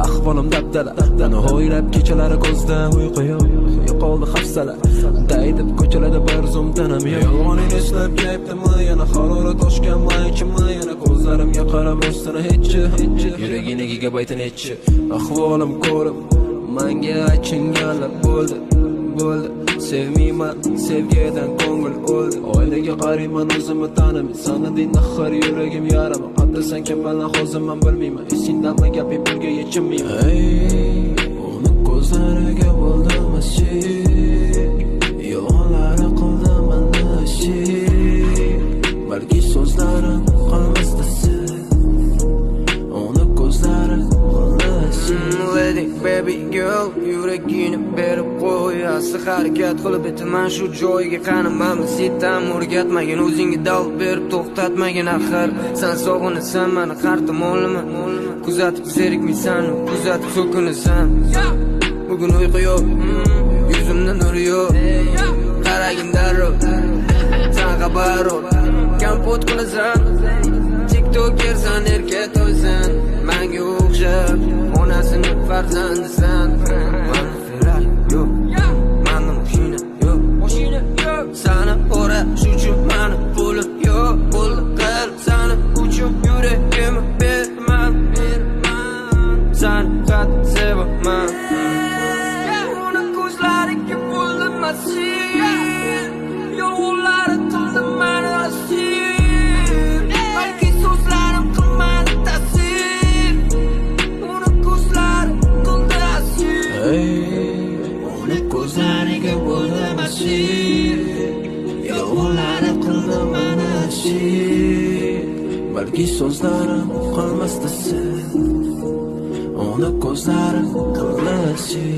ahvolim dabdala. Dana o'ylab kechalari ko'zdan uyqu yo'q, yo'qoldi hafsala. Daydib ko'chalarda bir zum tanam yo'q. Yolg'oning eslab kayfdimi, yana harorat oshganmi, ichimmi, yana ko'zlarimga qarab o'stini hechchi. Yuragini gigabayt netchi, ahvolim ko'rib menga achinganlar bo'ldi. Sevmayman, sevgidan ko'ngil o'ldi. Oynaga qarayman, o'zimni tanimayman. Sanading nahar yuragim yarama. Qadrsan kim bilan hozir men bilmayman. Esingdanmi gapim pulga yechilmayman. Uni ko'zlariga bo'ldim ashik, yolg'onlari qildim meni ashik. Balki so'zlarim qolmasdi sen, uni ko'zlari Lady baby girl, yuragini berib qo'y. Asli harakat qilib aytaman shu joyga qanimam. Sendan o'rgatmagin, o'zingga dal berib to'xtatmagin. Axir sen sog'inasan meni har tomonlama. Kuzatib zerikmaysan, kuzatib so'kinasan. Bugun uyqu yo'q, yuzimda nur yo'q. Qaragin darrov, sen xabar ol. Kompot qilasan, TikTokersan, erka to'ysan. Menga o'xshab onasini farzandisan. Mana Ferrari yo'q, mana mashina yo'q. Sana o'rash uchun mani pulim yo'q. Bo'ldi qil sana uchun yuragimni berman. Sani qattiq sevaman. Uni ko'zlariga bo'ldim masir, yolg'onlari qildi meni asir. Balki so'zlarim qilmadi ta'sir, uni ko'zlari qildi asir. Uni ko'zlariga bo'ldim asir, yolg'onlari qildi meni asir. Balki so'zlarim qolmasdi sen, uni ko'zlari qildi asir.